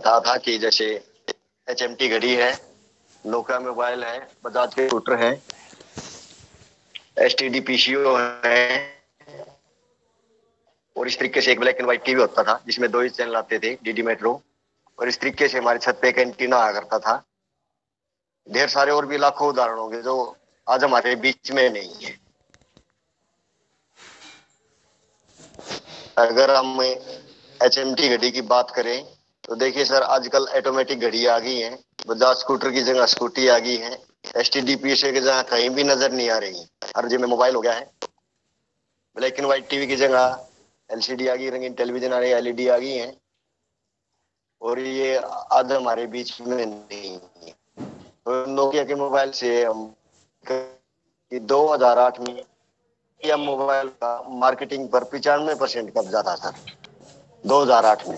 बता था कि जैसे HMT घड़ी है, नोकिया मोबाइल है, बजाज के स्कूटर है, STD PCO है, और इस तरीके से एक ब्लैक एंड व्हाइट टीवी होता था जिसमें 2 ही चैनल आते थे, डीडी मेट्रो। और इस तरीके से हमारी छत पे एक एंटीना आया करता था। ढेर सारे और भी लाखों उदाहरण होंगे जो आज हमारे बीच में नहीं है। अगर हम HMT घड़ी की बात करें तो देखिए सर, आजकल ऑटोमेटिक घड़ी आ गई है, बजाज स्कूटर की जगह स्कूटी आ गई है, STD PCO की जगह कहीं भी नजर नहीं आ रही है, हर जगह मोबाइल हो गया है। ब्लैक एंड व्हाइट टीवी की जगह LCD आ गई, रंगीन टेलीविजन आ रही है, LED आ गई है। और ये आज हमारे बीच में नहीं है। तो नोकिया के मोबाइल से हम कि 2008 में या मोबाइल का मार्केटिंग पर 95% कब्जा था सर। 2008 में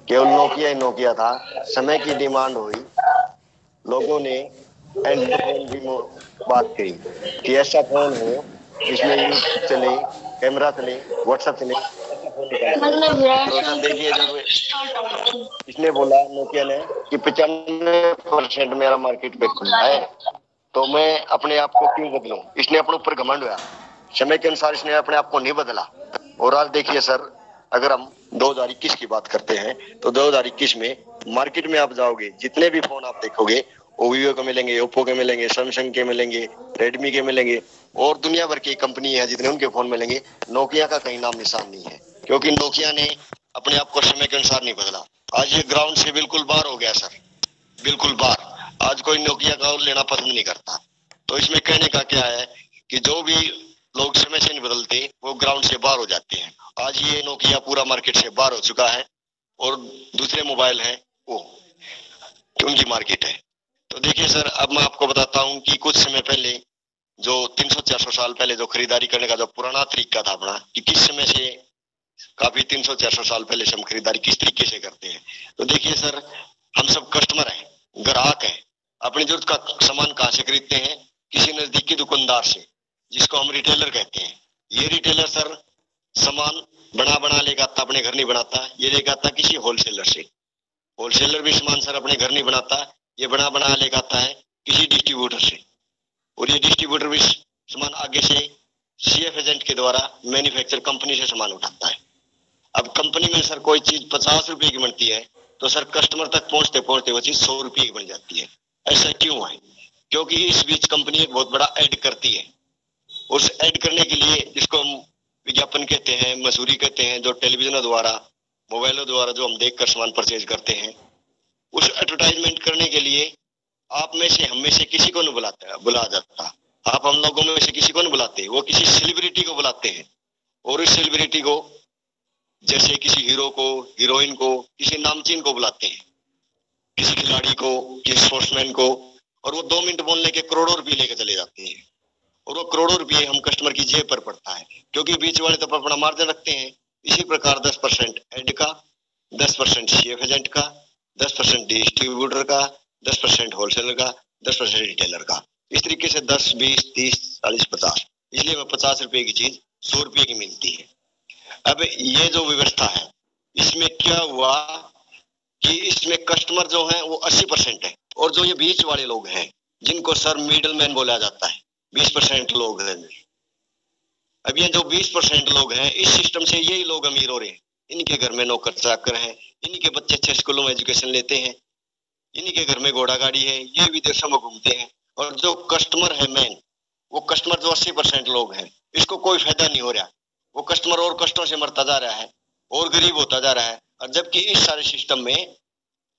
केवल नोकिया ही नोकिया था। समय की डिमांड हुई, लोगों ने एंड्रॉइड फोन की बात करी कि ऐसा फोन हो जिसमें यूट्यूब चले, कैमरा चले, व्हाट्सएप चले, ऐसा फोन निकाला। तो सर देखिए, जब इसने बोला नोकिया ने कि 95% मेरा मार्केट पे खुला है, तो मैं अपने आप को क्यों बदलूं। इसने अपने ऊपर घमंड हुआ, समय के अनुसार इसने अपने आप को नहीं बदला। और आज देखिए सर, अगर हम 2021 की बात करते हैं तो 2021 में मार्केट में आप जाओगे, जितने भी फोन आप देखोगे वो वीवो के मिलेंगे, ओप्पो के मिलेंगे, सैमसंग के मिलेंगे, रेडमी के मिलेंगे, और दुनिया भर की कंपनी है जितने उनके फोन मिलेंगे। नोकिया का कहीं नाम निशान नहीं है, क्योंकि नोकिया ने अपने आप को समय के अनुसार नहीं बदला। आज ये ग्राउंड से बिल्कुल बाहर हो गया सर, बिल्कुल बाहर। आज कोई नोकिया का लेना पसंद नहीं करता। तो इसमें कहने का क्या है कि जो भी लोग समय से नहीं बदलते वो ग्राउंड से बाहर हो जाते हैं। आज ये नोकिया पूरा मार्केट से बाहर हो चुका है, और दूसरे मोबाइल हैं वो उनकी मार्केट है। तो देखिए सर, अब मैं आपको बताता हूँ कि कुछ समय पहले जो 300-400 साल पहले जो खरीदारी करने का जो पुराना तरीका था अपना, कि किस समय से काफी 300-400 साल पहले से हम खरीदारी किस तरीके से करते हैं। तो देखिए सर, हम सब कस्टमर हैं, ग्राहक हैं। अपनी जरूरत का सामान कहाँ से खरीदते हैं? किसी नजदीकी दुकानदार से, जिसको हम रिटेलर कहते हैं। ये रिटेलर सर सामान बना बना लेकर आता, अपने घर नहीं बनाता। ये लेकर आता किसी होलसेलर से। होलसेलर भी सामान सर अपने घर नहीं बनाता, ये बना बना लेकर आता है किसी डिस्ट्रीब्यूटर से। और ये डिस्ट्रीब्यूटर भी सामान आगे से CF एजेंट के द्वारा मैन्युफैक्चर कंपनी से सामान उठाता है। अब कंपनी में सर कोई चीज 50 रुपए की बनती है, तो सर कस्टमर तक पहुंचते पहुंचते वो चीज 100 रुपए की बन जाती है। ऐसा क्यों है? क्योंकि इस बीच कंपनी एक बहुत बड़ा ऐड करती है। उस ऐड करने के लिए, जिसको हम विज्ञापन कहते हैं, मजदूरी कहते हैं, जो टेलीविजनों द्वारा, मोबाइलों द्वारा जो हम देखकर सामान परचेज करते हैं, उस एडवर्टाइजमेंट करने के लिए आप में से, हम में से किसी को नहीं बुलाया जाता। आप हम लोगों में से किसी को नहीं बुलाते, वो किसी सेलिब्रिटी को बुलाते हैं। और इस सेलिब्रिटी को, जैसे किसी हीरो को, हीरोइन को, किसी नामचीन को बुलाते हैं, किसी खिलाड़ी को, किसी स्पोर्ट्समैन को, और वो 2 मिनट बोलने के करोड़ों रुपए लेकर चले जाते हैं। और वो करोड़ों रुपए हम कस्टमर की जेब पर पड़ता है, क्योंकि बीच वाले तो अपना मार्जिन रखते हैं। इसी प्रकार 10% एड का, 10% CF एजेंट का, 10% डिस्ट्रीब्यूटर का, 10% होलसेलर का, 10% रिटेलर का। इस तरीके से 10, 20, 30, 40, 50, इसलिए मैं 50 रुपए की चीज 100 रुपए की मिलती है। अब ये जो व्यवस्था है, इसमें क्या हुआ कि इसमें कस्टमर जो है वो 80% है, और जो ये बीच वाले लोग हैं, जिनको सर मिडल मैन बोला जाता है, 20% लोग हैं। अब ये जो 20% लोग हैं, इस सिस्टम से यही लोग अमीर हो रहे हैं। इनके घर में नौकर चाकर हैं, इनके बच्चे अच्छे स्कूलों में एजुकेशन लेते हैं, इन्हीं के घर में घोड़ा गाड़ी है, ये विदेशों में घूमते हैं। और जो कस्टमर है मेन, वो कस्टमर जो 80% लोग हैं, इसको कोई फायदा नहीं हो रहा। वो कस्टमर और कष्टों से मरता जा रहा है, और गरीब होता जा रहा है। और जबकि इस सारे सिस्टम में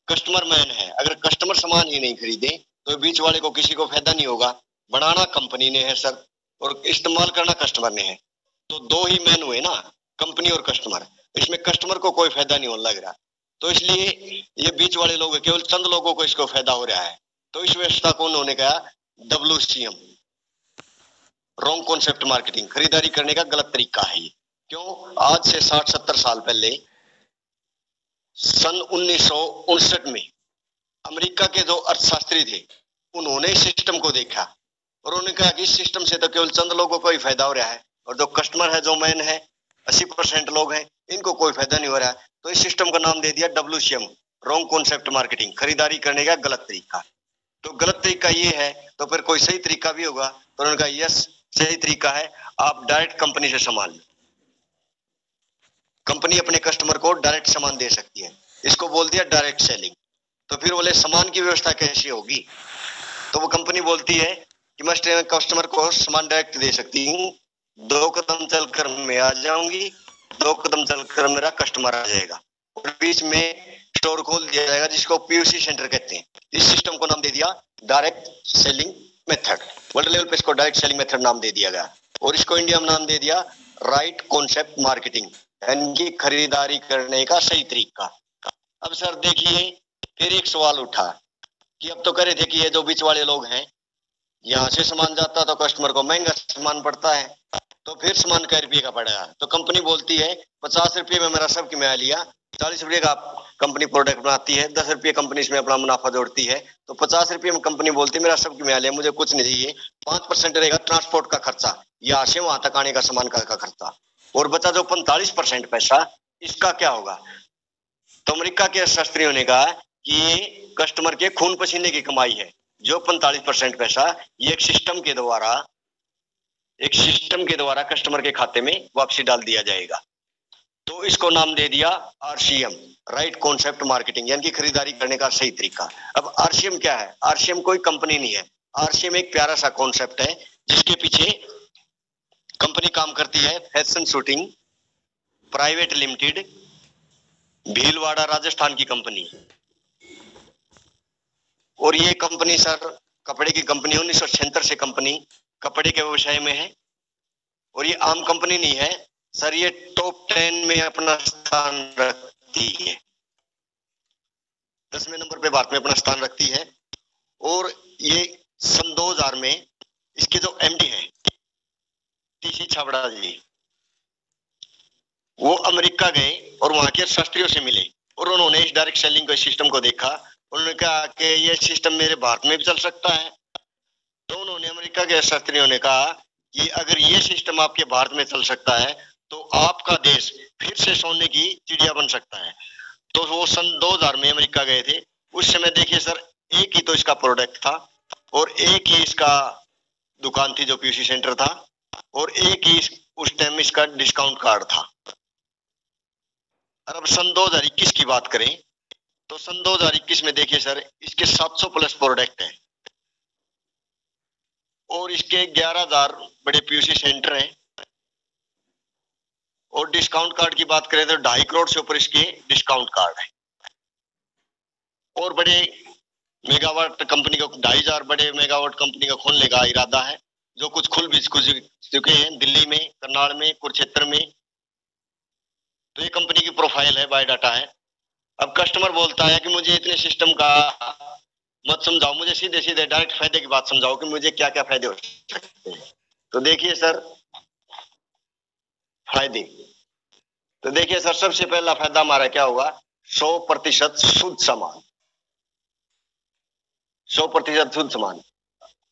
कस्टमर मैन है। अगर कस्टमर सामान ही नहीं खरीदे तो बीच वाले को किसी को फायदा नहीं होगा। बनाना कंपनी ने है सर, और इस्तेमाल करना कस्टमर ने है। तो 2 ही मैन हुए ना, कंपनी और कस्टमर। इसमें कस्टमर को कोई फायदा नहीं होने लग रहा। तो इसलिए ये बीच वाले लोग, केवल चंद लोगों को इसको फायदा हो रहा है। तो इस व्यवस्था को उन्होंने कहा WCM, रॉन्ग कॉन्सेप्ट मार्केटिंग। खरीदारी करने का गलत तरीका है ये। क्यों? आज से 60-70 साल पहले, सन 1959 में अमेरिका के जो अर्थशास्त्री थे, उन्होंने इस सिस्टम को देखा, और उन्होंने कहा कि इस सिस्टम से तो केवल चंद लोगों को ही फायदा हो रहा है, और जो कस्टमर है, जो मैन है, 80% लोग हैं, इनको कोई फायदा नहीं हो रहा है। तो इस सिस्टम का नाम दे दिया WCM, रॉन्ग कॉन्सेप्ट मार्केटिंग, खरीदारी करने का गलत तरीका। तो गलत तरीका ये है, तो फिर कोई सही तरीका भी होगा? तो उन्होंने कहा यस, सही तरीका है, आप डायरेक्ट कंपनी से सामान लो। कंपनी अपने कस्टमर को डायरेक्ट सामान दे सकती है, इसको बोल दिया डायरेक्ट सेलिंग। तो फिर बोले सामान की व्यवस्था कैसी होगी? तो वो कंपनी बोलती है कि मैं कस्टमर को सामान डायरेक्ट दे सकती हूँ, 2 कदम चलकर मैं आ जाऊंगी, 2 कदम चलकर मेरा कस्टमर आ जाएगा, और बीच में स्टोर खोल दिया जाएगा, जिसको पीयूसी सेंटर कहते हैं। इस सिस्टम को नाम दे दिया direct selling method. World level पे इसको डायरेक्ट सेलिंग मेथड नाम दे दिया गया, और इसको इंडिया में नाम दे दिया राइट कॉन्सेप्ट मार्केटिंग, यानी कि खरीदारी करने का सही तरीका। अब सर देखिए, फिर एक सवाल उठा कि अब तो कह रहे थे कि ये जो बीच वाले लोग हैं, यहाँ से सामान जाता तो कस्टमर को महंगा सामान पड़ता है, तो फिर सामान कै रुपये का पड़ेगा? तो कंपनी बोलती है 50 रुपये में मेरा सब किराया लिया, 40 रुपये का कंपनी प्रोडक्ट बनाती है, 10 रुपये कंपनी इसमें अपना मुनाफा जोड़ती है, तो 50 रुपये में कंपनी बोलती है मेरा सब किराया लिया, मुझे कुछ नहीं चाहिए, 5% रहेगा ट्रांसपोर्ट का खर्चा, यहाँ से वहां तक आने का सामान का खर्चा, और बचा जो 45% पैसा, इसका क्या होगा? तो अमेरिका के शास्त्रियों ने कहा कि ये कस्टमर के खून पसीने की कमाई है, जो 45% पैसा ये एक सिस्टम के द्वारा कस्टमर के खाते में वापसी डाल दिया जाएगा। तो इसको नाम दे दिया आरसीएम, राइट कॉन्सेप्ट मार्केटिंग, यानी कि खरीदारी करने का सही तरीका। अब आरसीएम क्या है? आरसीएम कोई कंपनी नहीं है, आरसीएम एक प्यारा सा कॉन्सेप्ट है, जिसके पीछे कंपनी काम करती है fashion shooting private limited, Bhilwara Rajasthan की कंपनी। और ये कंपनी सर कपड़े की कंपनी, 1976 से कंपनी कपड़े के व्यवसाय में है, और ये आम कंपनी नहीं है सर, ये टॉप 10 में अपना स्थान रखती है, 10वें नंबर पे भारत में अपना स्थान रखती है। और ये सन 2000 में इसके जो एमडी है टीसी छाबड़ा जी, वो अमेरिका गए और वहां के शास्त्रियों से मिले, और उन्होंने इस डायरेक्ट सेलिंग के सिस्टम को देखा। उन्होंने कहा कि ये सिस्टम मेरे भारत में भी चल सकता है। तो उन्होंने अमेरिका के शास्त्रियों ने कहा कि अगर ये सिस्टम आपके भारत में चल सकता है तो आपका देश फिर से सोने की चिड़िया बन सकता है। तो वो सन 2000 में अमेरिका गए थे। उस समय देखिए सर, एक ही तो इसका प्रोडक्ट था, और एक ही इसका दुकान थी जो पीयूसी सेंटर था, और एक ही उस टाइम इसका डिस्काउंट कार्ड था। और अब सन 2021 की बात करें तो सन 2021 में देखिए सर, इसके 700 प्लस प्रोडक्ट हैं, और इसके 11,000 बड़े पीयूसी सेंटर हैं, और डिस्काउंट कार्ड की बात करें तो 2.5 करोड़ से ऊपर इसके डिस्काउंट कार्ड है। और बड़े मेगावाट कंपनी का 2,500 बड़े मेगावाट कंपनी का खोलने का इरादा है, जो कुछ खुल भी चुके हैं दिल्ली में, करनाल में, कुरुक्षेत्र में। तो ये कंपनी की प्रोफाइल है, बायोडाटा है। अब कस्टमर बोलता है कि मुझे इतने सिस्टम का मत समझाओ, मुझे सीधे सीधे डायरेक्ट फायदे की बात समझाओ कि मुझे क्या क्या फायदे हो सकते हैं। तो देखिए सर, फायदे तो देखिए सर, सबसे पहला फायदा हमारा क्या होगा? 100% शुद्ध सामान, 100% शुद्ध सामान।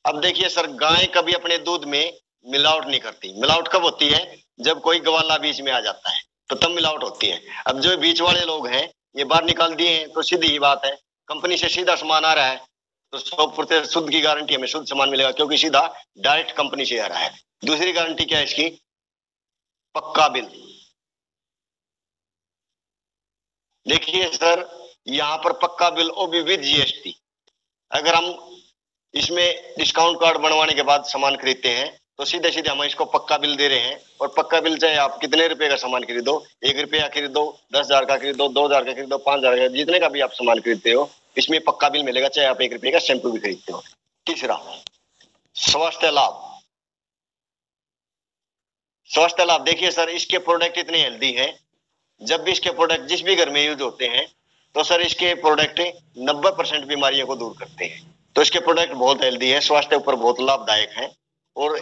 अब देखिए सर, गाय कभी अपने दूध में मिलावट नहीं करती। मिलावट कब होती है? जब कोई गवाला बीच में आ जाता है, तो तब मिलावट होती है। अब जो बीच वाले लोग हैं ये बाहर निकाल दिए हैं, तो सीधी ही बात है, कंपनी से सीधा सामान आ रहा है तो 100% शुद्ध की गारंटी हमें शुद्ध सामान मिलेगा, क्योंकि सीधा डायरेक्ट कंपनी से आ रहा है। दूसरी गारंटी क्या है इसकी? पक्का बिल। देखिए सर, यहाँ पर पक्का बिल, वो भी विद जीएसटी। अगर हम इसमें डिस्काउंट कार्ड बनवाने के बाद सामान खरीदते हैं तो सीधे सीधे हम इसको पक्का बिल दे रहे हैं। और पक्का बिल चाहे आप कितने रुपए का सामान खरीदो, 1 रुपया खरीदो, 10,000 का खरीदो, 2,000 का खरीदो, 5,000 का, जितने का भी आप सामान खरीदते हो, इसमें पक्का बिल मिलेगा, चाहे आप 1 रुपये का शैम्पू भी खरीदते हो। तीसरा, स्वास्थ्य लाभ। स्वास्थ्य लाभ देखिए सर, इसके प्रोडक्ट इतने हेल्दी हैं, जब भी इसके प्रोडक्ट जिस भी घर में यूज होते हैं तो सर इसके प्रोडक्ट 90% बीमारियों को दूर करते हैं। तो इसके प्रोडक्ट बहुत हेल्दी है, स्वास्थ्य ऊपर बहुत लाभदायक है, और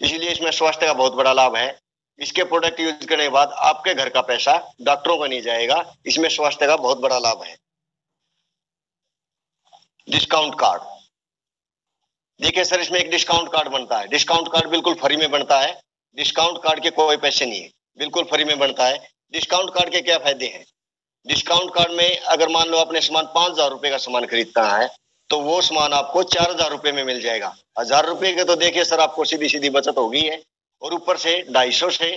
इसलिए इसमें स्वास्थ्य का बहुत बड़ा लाभ है। इसके प्रोडक्ट यूज करने के बाद आपके घर का पैसा डॉक्टरों का नहीं जाएगा, इसमें स्वास्थ्य का बहुत बड़ा लाभ है। डिस्काउंट कार्ड देखिए सर, इसमें एक डिस्काउंट कार्ड बनता है। डिस्काउंट कार्ड बिल्कुल फ्री में बनता है, डिस्काउंट कार्ड के कोई पैसे नहीं है, बिल्कुल फ्री में बनता है। डिस्काउंट कार्ड के क्या फायदे हैं? डिस्काउंट कार्ड में अगर मान लो आपने सामान 5,000 रुपए का सामान खरीदना है तो वो सामान आपको 4,000 रुपए में मिल जाएगा। 1,000 रुपए के तो देखिए सर आपको सीधी सीधी बचत होगी है, और ऊपर से 250 से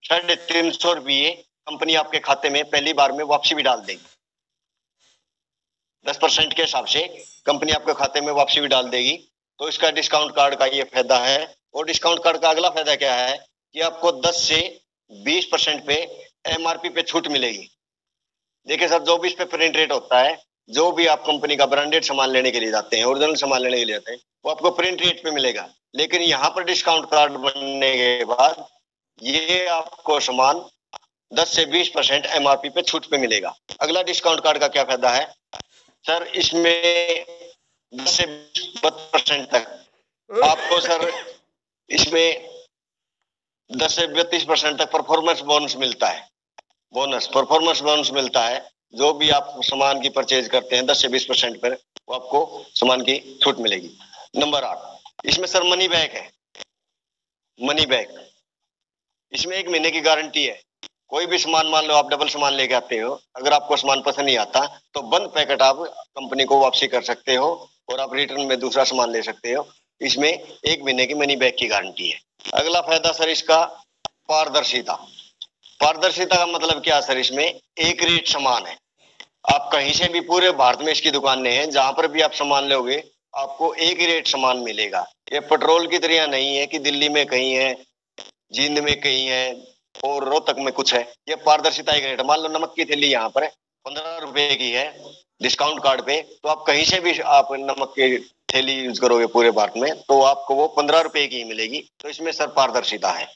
350 रुपये कंपनी आपके खाते में पहली बार में वापसी भी डाल देगी। 10% के हिसाब से कंपनी आपके खाते में वापसी भी डाल देगी। तो इसका डिस्काउंट कार्ड का ये फायदा है। और डिस्काउंट कार्ड का अगला फायदा क्या है कि आपको 10 से 20% पे एमआरपी पे छूट मिलेगी। देखिए सर, जो भी इस पे प्रिंट रेट होता है, जो भी आप कंपनी का ब्रांडेड सामान लेने के लिए जाते हैं, ओरिजिनल सामान लेने के लिए जाते हैं, वो आपको प्रिंट रेट पे मिलेगा। लेकिन यहाँ पर डिस्काउंट कार्ड बनने के बाद ये आपको सामान 10 से 20% एमआरपी पे छूट पे मिलेगा। अगला डिस्काउंट कार्ड का क्या फायदा है सर, इसमें 10 से 32% तक आपको सर इसमें 10 से 32% तक परफॉर्मेंस बोनस मिलता है। परफॉर्मेंस बोनस मिलता है। जो भी आप सामान की परचेज करते हैं 10 से 20% पर, वो आपको सामान की छूट मिलेगी। नंबर 8, इसमें सर मनी बैक है। मनी बैक इसमें 1 महीने की गारंटी है। कोई भी सामान मान लो आप डबल सामान लेके आते हो, अगर आपको सामान पसंद नहीं आता तो बंद पैकेट आप कंपनी को वापसी कर सकते हो और आप रिटर्न में दूसरा सामान ले सकते हो। इसमें 1 महीने की मनी बैक की गारंटी है। अगला फायदा सर इसका पारदर्शिता। पारदर्शिता का मतलब क्या सर, इसमें एक रेट समान है। आप कहीं से भी पूरे भारत में इसकी दुकानें हैं, जहां पर भी आप सामान लोगे आपको एक ही रेट सामान मिलेगा। ये पेट्रोल की तरह नहीं है कि दिल्ली में कहीं है, जींद में कहीं है और रोहतक में कुछ है। ये पारदर्शिता एक रेट। मान लो नमक की थैली यहाँ पर 15 रुपए की है डिस्काउंट कार्ड पे, तो आप कहीं से भी आप नमक की थैली यूज करोगे पूरे भारत में तो आपको वो 15 रुपए की ही मिलेगी। तो इसमें सर पारदर्शिता है।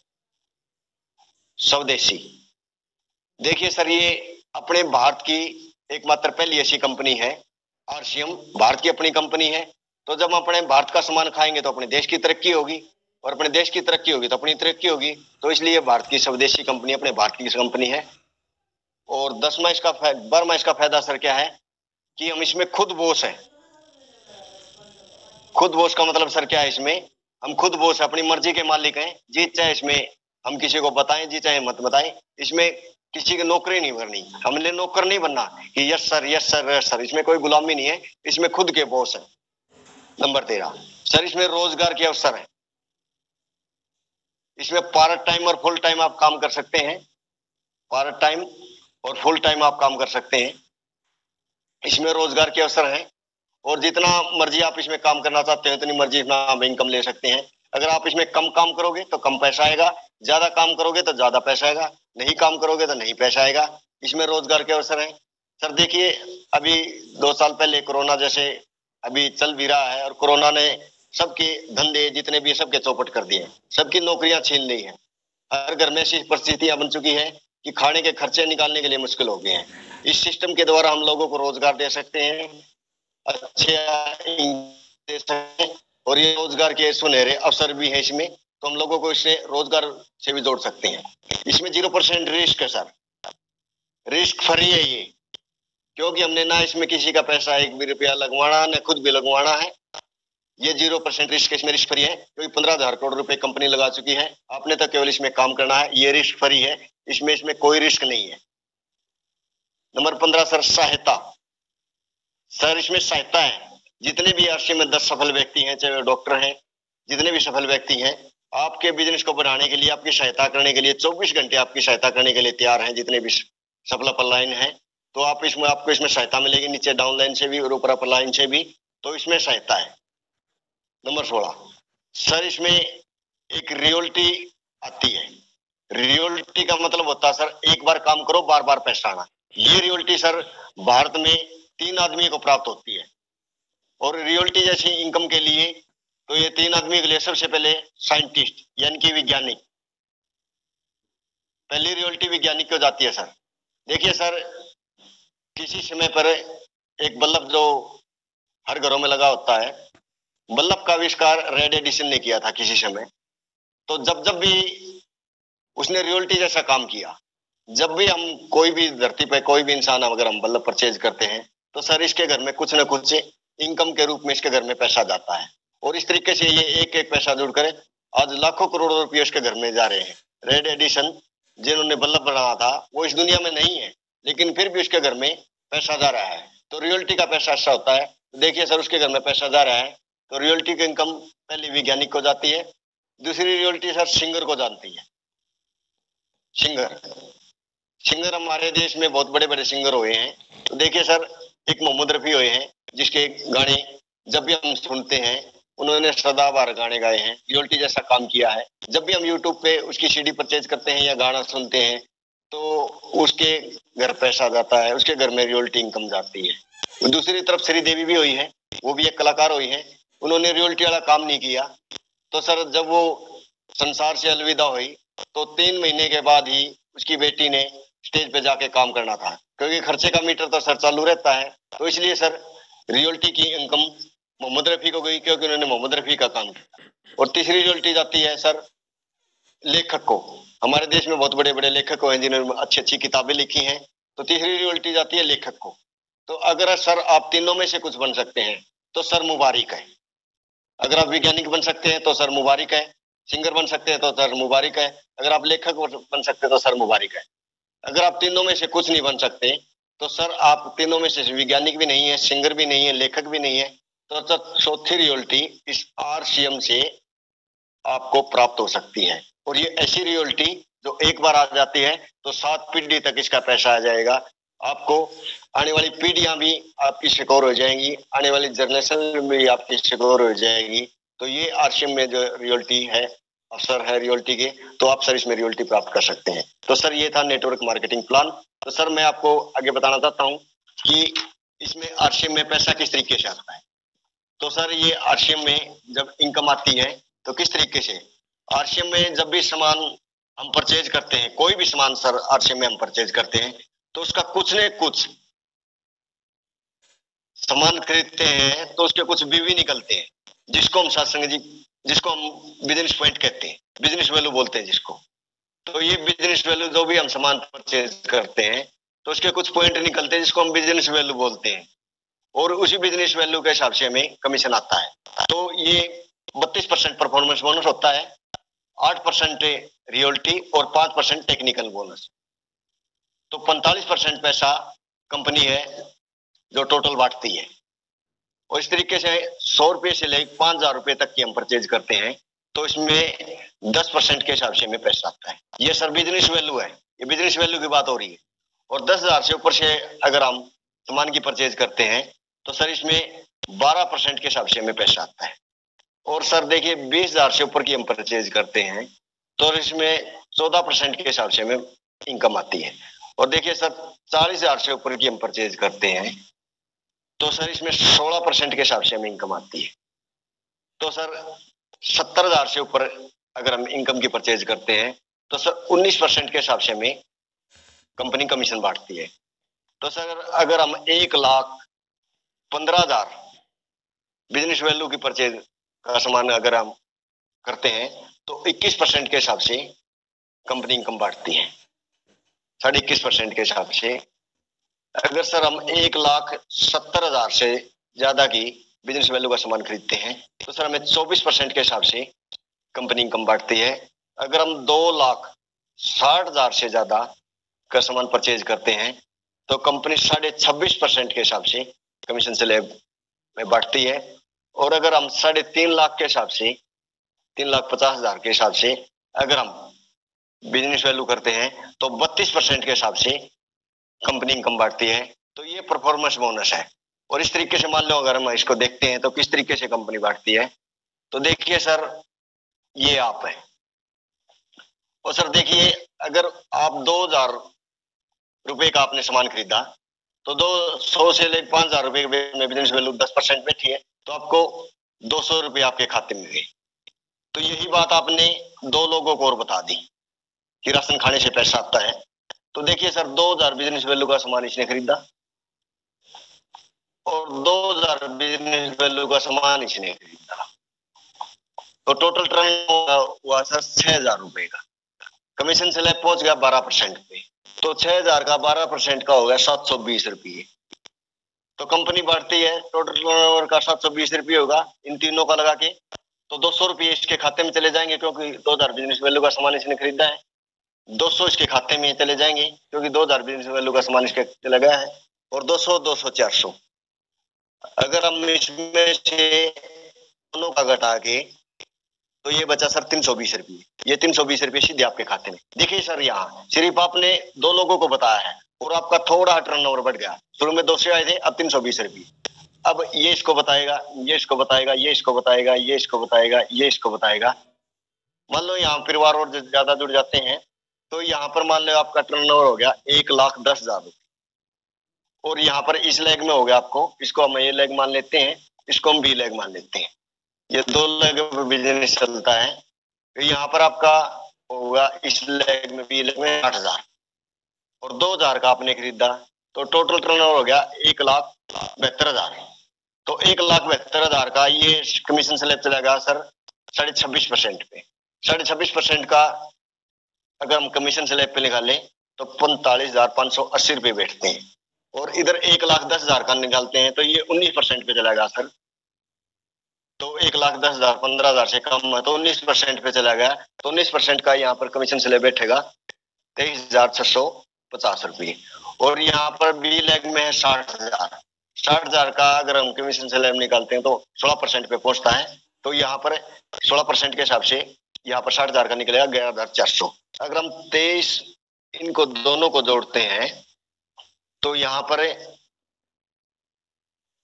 स्वदेशी, देखिए सर, ये अपने भारत की एकमात्र पहली ऐसी कंपनी है। आरसीएम भारत की अपनी कंपनी है। तो जब हम अपने भारत का सामान खाएंगे तो अपने देश की तरक्की होगी, और अपने देश की तरक्की होगी तो अपनी तरक्की होगी। तो इसलिए भारत की स्वदेशी कंपनी अपने भारत की कंपनी है। और 12वां इसका फायदा सर क्या है कि हम इसमें खुद बॉस है। खुद बॉस का मतलब सर क्या है, इसमें हम खुद बॉस, अपनी मर्जी के मालिक हैं। जी चाहे इसमें हम किसी को बताएं, जी चाहे मत बताएं। इसमें किसी की नौकरी नहीं करनी, हमने नौकर नहीं बनना कि yes sir yes sir yes sir. इसमें कोई गुलामी नहीं है, इसमें खुद के बॉस है। नंबर 13 सर, इसमें रोजगार के अवसर है। इसमें पार्ट टाइम और फुल टाइम आप काम कर सकते हैं। पार्ट टाइम और फुल टाइम आप काम कर सकते हैं। इसमें रोजगार के अवसर हैं, और जितना मर्जी आप इसमें काम करना चाहते हैं उतनी मर्जी इतना आप इनकम ले सकते हैं। अगर आप इसमें कम काम करोगे तो कम पैसा आएगा, ज्यादा काम करोगे तो ज्यादा पैसा आएगा, नहीं काम करोगे तो नहीं पैसा आएगा। इसमें रोजगार के अवसर हैं। सर देखिए, अभी 2 साल पहले कोरोना जैसे अभी चल भी रहा है, और कोरोना ने सबके धंधे जितने भी सबके चौपट कर दिए, सबकी नौकरियां छीन ली हैं। हर घर में ऐसी परिस्थितियां बन चुकी है कि खाने के खर्चे निकालने के लिए मुश्किल हो गए हैं। इस सिस्टम के द्वारा हम लोगों को रोजगार दे सकते हैं, अच्छे दे सकते हैं, और ये रोजगार के सुनहरे अवसर भी है इसमें। तो हम लोगों को इससे रोजगार से भी जोड़ सकते हैं। इसमें 0% रिस्क है सर, रिस्क फ्री है ये, क्योंकि हमने ना इसमें किसी का पैसा 1 भी रुपया लगवाना, न खुद भी लगवाना है। ये 0% रिस्क इसमें रिस्क फ्री है, क्योंकि 15,000 करोड़ रुपए कंपनी लगा चुकी है। आपने तो केवल इसमें काम करना है। ये रिस्क फ्री है, इसमें कोई रिस्क नहीं है। नंबर 15 सर, सहायता। सर इसमें सहायता है। जितने भी आरसी में 10 सफल व्यक्ति हैं, चाहे डॉक्टर हैं, जितने भी सफल व्यक्ति हैं, आपके बिजनेस को बढ़ाने के लिए, आपकी सहायता करने के लिए 24 घंटे आपकी सहायता करने के लिए तैयार हैं। जितने भी सफल अपर लाइन है, तो आप इसमें आपको इसमें सहायता मिलेगी, नीचे डाउन लाइन से भी और ऊपर अपर लाइन से भी। तो इसमें सहायता है। नंबर 16 सर, इसमें एक रियल्टी आती है। रियल्टी का मतलब होता है सर, एक बार काम करो बार बार पैसा आना। ये रियल्टी सर भारत में 3 आदमी को प्राप्त होती है। और रियल्टी जैसी इनकम के लिए तो ये 3 आदमी के लिए सबसे पहले साइंटिस्ट यानी कि वैज्ञानिक, पहली रियल्टी वैज्ञानिक को जाती है सर। देखिए सर, किसी समय पर एक बल्ब जो हर घरों में लगा होता है, बल्ब का आविष्कार रेड एडिसन ने किया था किसी समय। तो जब जब भी उसने रियल्टी जैसा काम किया, जब भी हम कोई भी धरती पे कोई भी इंसान अगर हम बल्ब परचेज करते हैं तो सर इसके घर में कुछ ना कुछ इनकम के रूप में इसके घर में पैसा जाता है। और इस तरीके से ये एक एक पैसा जुड़कर आज लाखों करोड़ों रुपये उसके घर में जा रहे हैं। रेड एडिसन जिन्होंने बल्ब बनाया था वो इस दुनिया में नहीं है, लेकिन फिर भी उसके घर में पैसा जा रहा है। तो रियल्टी का पैसा ऐसा होता है। तो देखिए सर, उसके घर में पैसा जा रहा है तो रियल्टी की इनकम पहले वैज्ञानिक को जाती है। दूसरी रियल्टी सर सिंगर को जानती है। सिंगर सिंगर हमारे देश में बहुत बड़े बड़े सिंगर हुए हैं। तो देखिए सर, एक मोहम्मद रफी हुए हैं, जिसके गाने जब भी हम सुनते हैं, उन्होंने सदाबहार गाने गाए हैं, रियल्टी जैसा काम किया है। जब भी हम यूट्यूब पे उसकी सीडी परचेज करते हैं या गाना सुनते हैं तो उसके घर पैसा जाता है, उसके घर में रियल्टी इनकम जाती है। दूसरी तरफ श्रीदेवी भी हुई है, वो भी एक कलाकार हुई है, उन्होंने रियल्टी वाला काम नहीं किया। तो सर जब वो संसार से अलविदा हुई तो 3 महीने के बाद ही उसकी बेटी ने स्टेज पे जाके काम करना था, क्योंकि खर्चे का मीटर तो सर चालू रहता है। तो इसलिए सर रियल्टी की इनकम मोहम्मद रफी को गई, क्योंकि उन्होंने मोहम्मद रफी का काम किया। और तीसरी रियल्टी जाती है सर लेखक को। हमारे देश में बहुत बड़े बड़े लेखक हैं जिन्होंने अच्छी अच्छी किताबें लिखी हैं। तो तीसरी रियल्टी जाती है लेखक को। तो अगर सर आप तीनों में से कुछ बन सकते हैं तो सर मुबारक है। अगर आप वैज्ञानिक बन सकते हैं तो सर मुबारक है, सिंगर बन सकते हैं तो सर मुबारक है, अगर आप लेखक बन सकते हैं तो सर मुबारक है। अगर आप तीनों में से कुछ नहीं बन सकते तो सर आप तीनों में से वैज्ञानिक भी नहीं है, सिंगर भी नहीं है, लेखक भी नहीं है, तो सर चौथी रियल्टी इस RCM से आपको प्राप्त हो सकती है। और ये ऐसी रियल्टी जो एक बार आ जाती है तो 7 पीढ़ी तक इसका पैसा आ जाएगा। आपको आने वाली पीढ़ियां भी आपकी सिक्योर हो जाएंगी, आने वाली जनरेशन भी आपकी सिक्योर हो जाएगी। तो ये RCM में जो रियल्टी है, अवसर है रियल्टी के, तो आप सर इसमें रियल्टी प्राप्त कर सकते हैं। तो सर ये था नेटवर्क मार्केटिंग प्लान। तो सर मैं आपको आगे बताना चाहता हूँ कि इसमें RCM में पैसा किस तरीके से आता है। तो सर ये RCM में जब इनकम आती है तो किस तरीके से, RCM में जब भी सामान हम परचेज करते हैं, कोई भी सामान सर RCM में हम परचेज करते हैं तो उसका कुछ न कुछ सामान खरीदते हैं तो उसके कुछ बीवी निकलते हैं, जिसको हम सत्संग जी, जिसको हम बिजनेस पॉइंट कहते हैं, बिजनेस वैल्यू बोलते हैं जिसको। तो ये बिजनेस वैल्यू जो भी हम सामान परचेज करते हैं तो उसके कुछ पॉइंट निकलते हैं जिसको हम बिजनेस वैल्यू बोलते हैं, और उसी बिजनेस वैल्यू के हिसाब से हमें कमीशन आता है। तो ये 32% परफॉर्मेंस बोनस होता है, 8% रियल्टी और 5% टेक्निकल बोनस। तो 45% पैसा कंपनी है जो टोटल बांटती है। और इस तरीके से 100 रुपए से लेकर 5,000 रुपए तक की हम परचेज करते हैं तो इसमें 10% के हिसाब से हमें पैसा आता है। ये सर बिजनेस वैल्यू है, ये बिजनेस वैल्यू की बात हो रही है। और 10,000 से ऊपर से अगर हम सामान की परचेज करते हैं तो सर इसमें 12% के हिसाब से हमें पैसा आता है। और सर देखिए 20,000 से ऊपर की हम परचेज करते हैं तो इसमें 14% के हिसाब से हमें इनकम आती है। और देखिए सर 40,000 से ऊपर की हम परचेज करते हैं तो सर इसमें 16% के हिसाब से हमें इनकम आती है। तो सर 70,000 से ऊपर अगर हम इनकम की परचेज करते हैं तो सर 19% के हिसाब से हमें कंपनी कमीशन बांटती है। तो सर अगर हम 1,15,000 बिजनेस वैल्यू की परचेज का सामान अगर हम करते हैं तो 21% के हिसाब से कंपनी इनकम बांटती है, 21.5% के हिसाब से। अगर सर हम 1,70,000 से ज्यादा की बिजनेस वैल्यू का सामान खरीदते हैं तो सर हमें 24% के हिसाब से कंपनी इनकम बांटती है। अगर हम 2,60,000 से ज्यादा का सामान परचेज करते हैं तो कंपनी 26.5% के हिसाब से कमीशन स्लैब में बांटती है। और अगर हम 3.5 लाख के हिसाब से, 3,50,000 के हिसाब से अगर हम बिजनेस वैल्यू करते हैं तो 32% के हिसाब से कंपनी इनकम बांटती है। तो ये परफॉर्मेंस बोनस है। और इस तरीके से मान लो अगर हम इसको देखते हैं तो किस तरीके से कंपनी बांटती है। तो देखिए सर ये आप है, और सर देखिए अगर आप 2,000 रुपए का आपने सामान खरीदा तो 200 से लेकर 5,000 रुपए में बिजनेस वैल्यू 10% बैठी है तो आपको 200 रुपए आपके खाते में गए। तो यही बात आपने 2 लोगों को और बता दी कि राशन खाने से पैसा आता है। तो देखिए सर 2,000 बिजनेस वैल्यू का सामान इसने खरीदा और 2,000 बिजनेस वैल्यू का सामान इसने खरीदा, तो टोटल टर्न हुआ सर 6,000 रुपए का। कमीशन स्लैब पहुंच गया 12% पे, तो 6,000 का 12% का हो गया 720 रुपये। तो कंपनी बढ़ती है, टोटल टर्नओवर का 720 रुपये होगा इन तीनों का लगा के, तो 200 रुपये इसके खाते में चले जाएंगे क्योंकि 2,000 बिजनेस वैल्यू का सामान इसने खरीदा है। 200 इसके खाते में चले जाएंगे, क्योंकि 2000 बिजनेस वैल्यू का सामान इसके चला गया है। और 200 200 400, अगर हम इसमें से दोनों का घटा के, तो ये बचा सर 320 रुपये। ये 320 रुपये सीधे आपके खाते में। देखिए सर, यहाँ सिर्फ आपने 2 लोगों को बताया है और आपका थोड़ा टर्नओवर बढ़ गया। शुरू में 200 आए थे, अब 320 रुपये। अब ये इसको बताएगा, ये इसको बताएगा, ये इसको बताएगा, ये इसको बताएगा, ये इसको बताएगा। मान लो यहाँ परिवार और ज्यादा जुड़ जाते हैं, तो यहाँ पर मान लो आपका टर्नओवर हो गया 1,10,000 और यहाँ पर इस लेग में हो गया आपको, इसको हम ए लेग मान लेते हैं, इसको हम बी लेग मान लेते हैं। ये 2 लेग में बिजनेस चलता है। तो यहाँ पर आपका होगा इस लेग में, बी लेग में 8,000 और 2,000 का आपने खरीदा, तो टोटल टर्नओवर हो गया 1,72,000। तो 1,72,000 का ये कमीशन स्लैब चलेगा सर 26.5% पे। 26.5% का अगर हम कमीशन स्लैब पे निकालें तो 45,580 रुपये बैठते हैं। और इधर 1,10,000 का निकालते हैं तो ये 19% पे चला गया सर। तो 1,10,000 15,000 से कम है तो 19% पे चला गया। तो 19% का यहाँ पर कमीशन स्लैब बैठेगा 23,650 रुपये। और यहाँ पर बी लेग में है 60,000। 60,000 का अगर हम कमीशन स्लैब निकालते हैं तो 16% पे पहुंचता है। तो यहाँ पर 16% के हिसाब से यहाँ पर 60,000 का निकलेगा 11,400। अगर हम 23 इनको दोनों को जोड़ते हैं तो यहाँ पर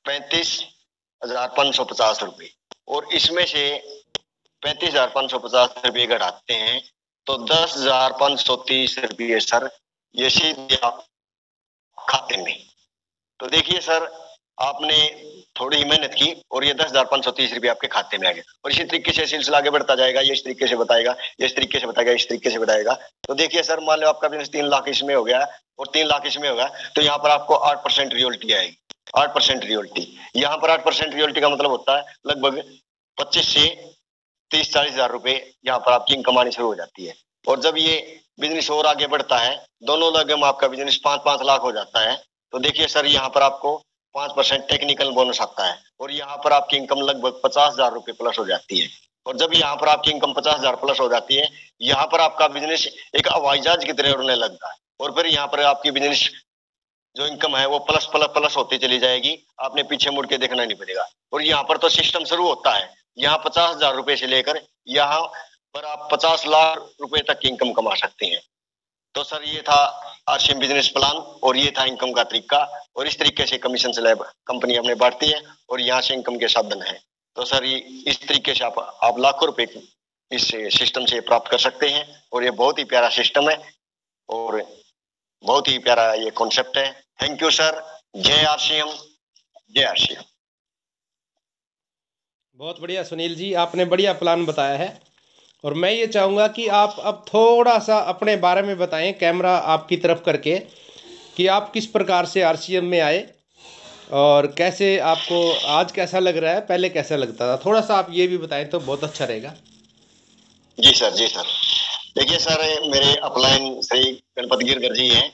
35,550 रुपये और इसमें से 35,550 रुपये घटाते हैं तो 10,530 रुपये सर ये सीधे आप खाते में। तो देखिए सर, आपने थोड़ी ही मेहनत की और ये 10,530 रुपये आपके खाते में आ गए। और इसी तरीके से सिलसिला आगे बढ़ता जाएगा, ये इस तरीके से बताएगा, ये इस तरीके से बताएगा, इस तरीके से बताएगा। तो देखिए सर, मान लो आपका बिजनेस 3 लाख इसमें हो गया और 3 लाख इसमें होगा, तो यहाँ पर आपको 8% रियल्टी आएगी। 8% रियल्टी, यहाँ पर 8% रियल्टी का मतलब होता है लगभग 25 से 30-40 हजार रुपए यहाँ पर आपकी इनकम आनी शुरू हो जाती है। और जब ये बिजनेस और आगे बढ़ता है, दोनों लगे में आपका बिजनेस 5-5 लाख हो जाता है, तो देखिए सर, यहाँ पर आपको 5% टेक्निकल बोनस आता है और यहाँ पर आपकी इनकम लगभग 50,000 रुपए प्लस हो जाती है। और जब यहाँ पर आपकी इनकम 50,000 प्लस हो जाती है, यहाँ पर आपका बिजनेस एक हवाई जहाज की तरह उड़ने लगता है। और फिर यहाँ पर आपकी बिजनेस जो इनकम है वो प्लस प्लस प्लस होती चली जाएगी, आपने पीछे मुड़ के देखना नहीं पड़ेगा। और यहाँ पर तो सिस्टम शुरू होता है, यहाँ 50,000 रुपए से लेकर यहाँ पर आप 50 लाख रुपए तक की इनकम कमा सकते हैं। तो सर, ये था आरसीएम बिजनेस प्लान और ये था इनकम का तरीका। और इस तरीके से कमीशन स्लैब कंपनी अपने बांटती है और यहाँ से इनकम के साधन है। तो सर, ये इस तरीके से आप लाखों रुपए इस सिस्टम से प्राप्त कर सकते हैं और ये बहुत ही प्यारा सिस्टम है और बहुत ही प्यारा ये कॉन्सेप्ट है। Thank you sir. जय आरसीएम, जय आरसीएम। बहुत बढ़िया सुनील जी, आपने बढ़िया प्लान बताया है। और मैं ये चाहूँगा कि आप अब थोड़ा सा अपने बारे में बताएं, कैमरा आपकी तरफ करके, कि आप किस प्रकार से आरसीएम में आए और कैसे आपको आज कैसा लग रहा है, पहले कैसा लगता था। थोड़ा सा आप ये भी बताएं तो बहुत अच्छा रहेगा। जी सर, जी सर। देखिए सर, मेरे अपलाइन श्री गणपत गिरधर जी हैं।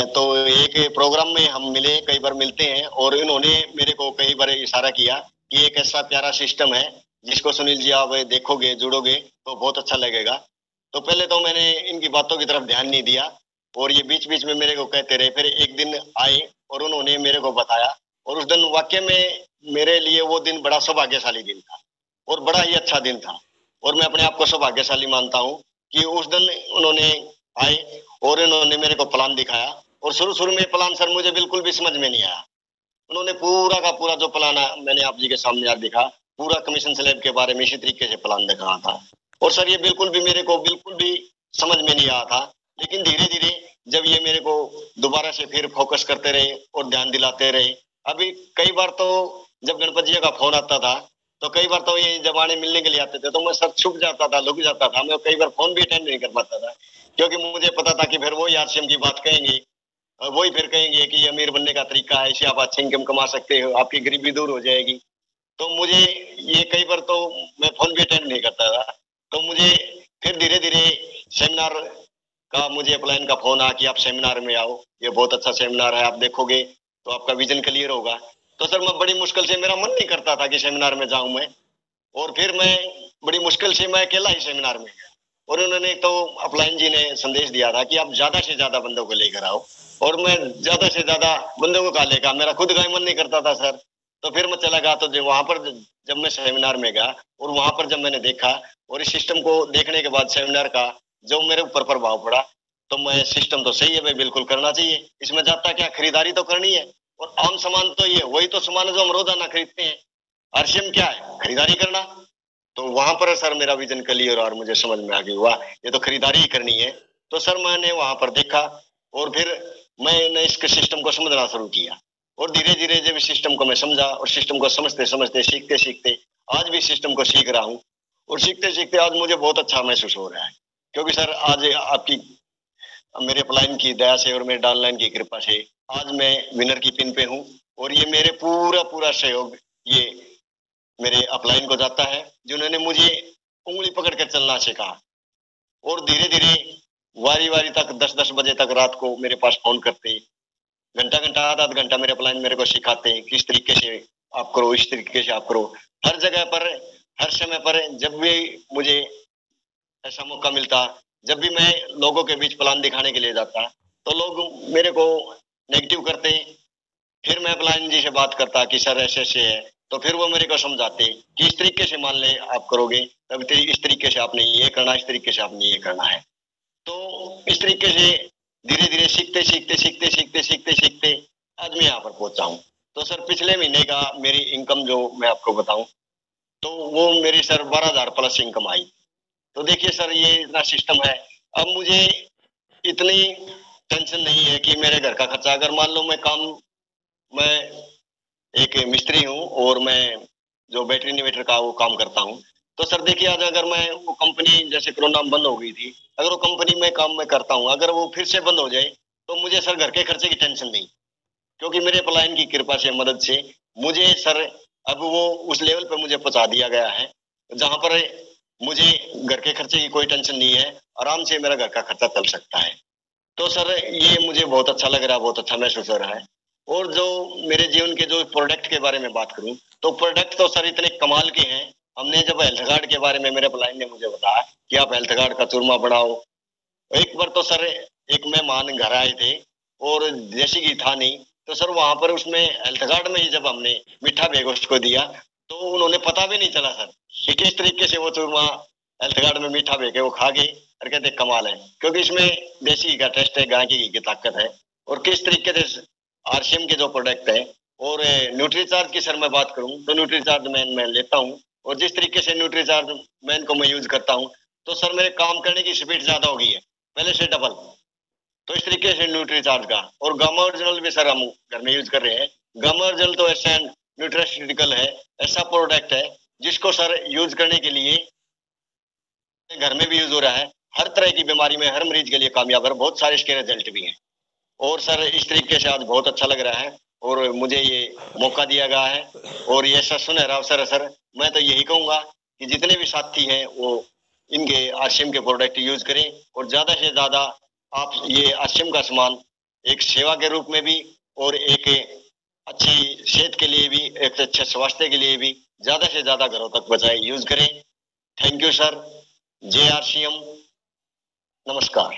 तो एक प्रोग्राम में हम मिले, कई बार मिलते हैं और इन्होंने मेरे को कई बार इशारा किया कि एक ऐसा प्यारा सिस्टम है जिसको सुनील जी आप देखोगे, जुड़ोगे तो बहुत अच्छा लगेगा। तो पहले तो मैंने इनकी बातों की तरफ ध्यान नहीं दिया और ये बीच बीच में मेरे को कहते रहे। फिर एक दिन आए और उन्होंने मेरे को बताया और उस दिन वाकई में मेरे लिए वो दिन बड़ा सौभाग्यशाली दिन था और बड़ा ही अच्छा दिन था। और मैं अपने आप को सौभाग्यशाली मानता हूँ कि उस दिन उन्होंने आए और इन्होंने मेरे को प्लान दिखाया। और शुरू शुरू में प्लान सर मुझे बिल्कुल भी समझ में नहीं आया। उन्होंने पूरा का पूरा जो प्लान है मैंने आप जी के सामने आज दिखा, पूरा कमीशन स्लैब के बारे में इसी तरीके से प्लान दिखा था। और सर, ये बिल्कुल भी मेरे को बिल्कुल भी समझ में नहीं आया था। लेकिन धीरे धीरे जब ये मेरे को दोबारा से फिर फोकस करते रहे और ध्यान दिलाते रहे, अभी कई बार तो जब गणपत जी का फोन आता था तो कई बार तो ये जमाने मिलने के लिए आते थे तो मैं सर छुप जाता था, लुक जाता था। मैं कई बार फोन भी अटेंड नहीं कर पाता था क्योंकि मुझे पता था कि फिर वही आरसीएम की बात कहेंगे और वही फिर कहेंगे कि ये अमीर बनने का तरीका है, इससे आप अच्छी इनकम कमा सकते हो, आपकी गरीबी दूर हो जाएगी। तो मुझे ये कई बार तो मैं फोन भी अटेंड नहीं करता था। तो मुझे फिर धीरे धीरे सेमिनार का मुझे अपलाइन का फोन आया कि आप सेमिनार में आओ, ये बहुत अच्छा सेमिनार है, आप देखोगे तो आपका विजन क्लियर होगा। तो सर, मैं बड़ी मुश्किल से, मेरा मन नहीं करता था कि सेमिनार में जाऊं मैं, और फिर मैं बड़ी मुश्किल से मैं अकेला ही सेमिनार में गया। और उन्होंने तो अपलाइन जी ने संदेश दिया था कि आप ज्यादा से ज्यादा बंदों को लेकर आओ, और मैं ज्यादा से ज्यादा बंदों को कहा लेकर, मेरा खुद का ही मन नहीं करता था सर। तो फिर मैं चला गया, तो जो वहां पर जब मैं सेमिनार में गया और वहां पर जब मैंने देखा और इस सिस्टम को देखने के बाद सेमिनार का जो मेरे ऊपर प्रभाव पड़ा, तो मैं सिस्टम तो सही है भाई, बिल्कुल करना चाहिए। इसमें जाता क्या, खरीदारी तो करनी है, और आम सामान तो ये वही तो सामान है जो हम रोजाना खरीदते हैं। आरसीएम क्या है, खरीदारी करना। तो वहां पर सर मेरा विजन क्लियर और मुझे समझ में आ गई, वाह ये तो खरीदारी ही करनी है। तो सर मैंने वहां पर देखा और फिर मैंने इसके सिस्टम को समझना शुरू किया, और धीरे धीरे जब इस सिस्टम को मैं समझा और सिस्टम को समझते समझते सीखते सीखते आज भी सिस्टम को सीख रहा हूँ, और सीखते सीखते आज मुझे बहुत अच्छा महसूस हो रहा है। क्योंकि सर आज आपकी मेरे अपलाइन की दया से और मेरे डाउनलाइन की कृपा से आज मैं विनर की पिन पे हूँ, और ये मेरे पूरा पूरा सहयोग ये मेरे अपलाइन को जाता है, जिन्होंने मुझे उंगली पकड़ कर चलना सिखाया। और धीरे धीरे वारी वारी तक 10-10 बजे तक रात को मेरे पास फोन करते, घंटा घंटा आधा आधा घंटा मेरे अपलाइन मेरे को सिखाते किस तरीके से आप करो, इस तरीके से आप करो। हर जगह पर हर समय पर जब भी मुझे ऐसा मौका मिलता, जब भी मैं लोगों के बीच प्लान दिखाने के लिए जाता, तो लोग मेरे को नेगेटिव करते। फिर मैं अपलाइन जी से बात करता कि सर ऐसे ऐसे है, तो फिर वो मेरे को समझाते कि इस तरीके से मान ले आप करोगे तब इस तरीके से आपने ये करना, इस तरीके से आपने ये करना है। तो इस तरीके से धीरे धीरे सीखते सीखते सीखते सीखते सीखते सीखते आज मैं यहाँ पर पहुंचा हूँ। तो सर पिछले महीने का मेरी इनकम जो मैं आपको बताऊं, तो वो मेरी सर 12,000 प्लस इनकम आई। तो देखिए सर ये इतना सिस्टम है, अब मुझे इतनी टेंशन नहीं है कि मेरे घर का खर्चा, अगर मान लो मैं एक मिस्त्री हूँ और मैं जो बैटरी इन्वर्टर का वो काम करता हूँ। तो सर देखिए आज अगर मैं वो कंपनी जैसे कोरोना में बंद हो गई थी, अगर वो कंपनी में काम मैं करता हूँ अगर वो फिर से बंद हो जाए, तो मुझे सर घर के खर्चे की टेंशन नहीं, क्योंकि मेरे अपलाइन की कृपा से मदद से मुझे सर अब वो उस लेवल पर मुझे पहुंचा दिया गया है जहां पर मुझे घर के खर्चे की कोई टेंशन नहीं है, आराम से मेरा घर का खर्चा चल सकता है। तो सर ये मुझे बहुत अच्छा लग रहा है, बहुत अच्छा महसूस हो रहा है। और जो मेरे जीवन के जो प्रोडक्ट के बारे में बात करूं, तो प्रोडक्ट तो सर इतने कमाल के हैं। हमने जब हेल्थ कार्ड के बारे में मेरे अपलाइन ने मुझे बताया कि आप हेल्थ कार्ड का चूरमा बनाओ, एक बार तो सर एक मेहमान घर आए थे और देसी घी था नहीं, तो सर वहां पर उसमें हेल्थ कार्ड में ही जब हमने मीठा भेग उसको दिया, तो उन्होंने पता भी नहीं चला सर कि किस तरीके से वो चूरमा हेल्थ कार्ड में मीठा भेग वो खा गए, और कहते कमाल है, क्योंकि इसमें देसी घी का टेस्ट है, गाय की घी की ताकत है। और किस तरीके से आरसीएम के जो प्रोडक्ट है, और न्यूट्री चार्ज की सर मैं बात करूं तो न्यूट्री चार्ज मैं लेता हूं, और जिस तरीके से न्यूट्री चार्ज मैन को मैं यूज करता हूं, तो सर मेरे काम करने की स्पीड ज्यादा हो गई है, पहले से डबल। तो इस तरीके से न्यूट्री चार्ज का, और गामा ओरिजिनल भी सर हम घर में यूज कर रहे हैं। गामा ओरिजिनल तो ऐसा न्यूट्रास्यूटिकल है, ऐसा प्रोडक्ट है जिसको सर यूज करने के लिए घर में भी यूज हो रहा है, हर तरह की बीमारी में हर मरीज के लिए कामयाब है, बहुत सारे इसके रिजल्ट भी हैं। और सर इस तरीके से आज बहुत अच्छा लग रहा है, और मुझे ये मौका दिया गया है, और ये सर सुनहरा अवसर है सर। मैं तो यही कहूंगा कि जितने भी साथी हैं वो इनके आरसीएम के प्रोडक्ट यूज करें, और ज्यादा से ज्यादा आप ये आरसीएम का सामान एक सेवा के रूप में भी, और एक अच्छी सेहत के लिए भी, एक अच्छे स्वास्थ्य के लिए भी ज्यादा से ज्यादा घरों तक बचाए यूज करें। थैंक यू सर, जय आरसीएम, नमस्कार।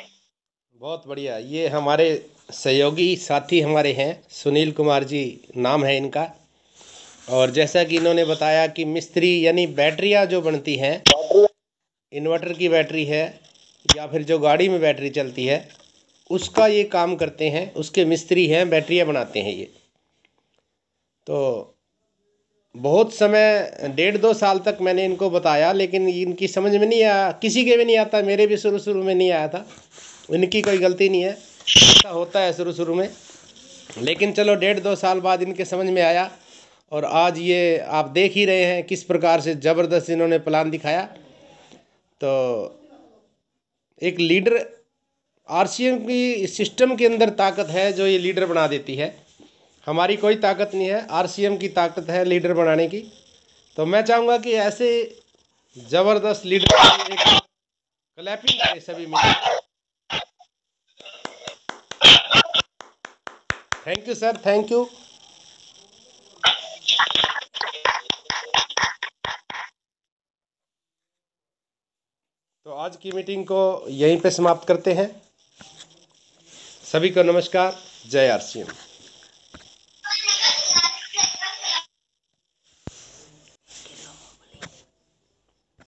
बहुत बढ़िया। ये हमारे सहयोगी साथी हमारे हैं, सुनील कुमार जी नाम है इनका। और जैसा कि इन्होंने बताया कि मिस्त्री यानी बैटरियां जो बनती हैं, इन्वर्टर की बैटरी है या फिर जो गाड़ी में बैटरी चलती है उसका ये काम करते हैं, उसके मिस्त्री हैं, बैटरियां बनाते हैं ये। तो बहुत समय 1.5-2 साल तक मैंने इनको बताया, लेकिन इनकी समझ में नहीं आया, किसी के भी नहीं आता, मेरे भी शुरू शुरू में नहीं आया था। इनकी कोई गलती नहीं है, ऐसा होता है शुरू शुरू में। लेकिन चलो 1.5-2 साल बाद इनके समझ में आया, और आज ये आप देख ही रहे हैं किस प्रकार से ज़बरदस्त इन्होंने प्लान दिखाया। तो एक लीडर आरसीएम की सिस्टम के अंदर ताकत है जो ये लीडर बना देती है, हमारी कोई ताकत नहीं है, आरसीएम की ताकत है लीडर बनाने की। तो मैं चाहूँगा कि ऐसे ज़बरदस्त लीडर के लिए एक क्लैपिंग करें सभी मिलकर। Thank you sir, thank you. तो आज की मीटिंग को यहीं पे समाप्त करते हैं। सभी को नमस्कार। जय आरसीएम।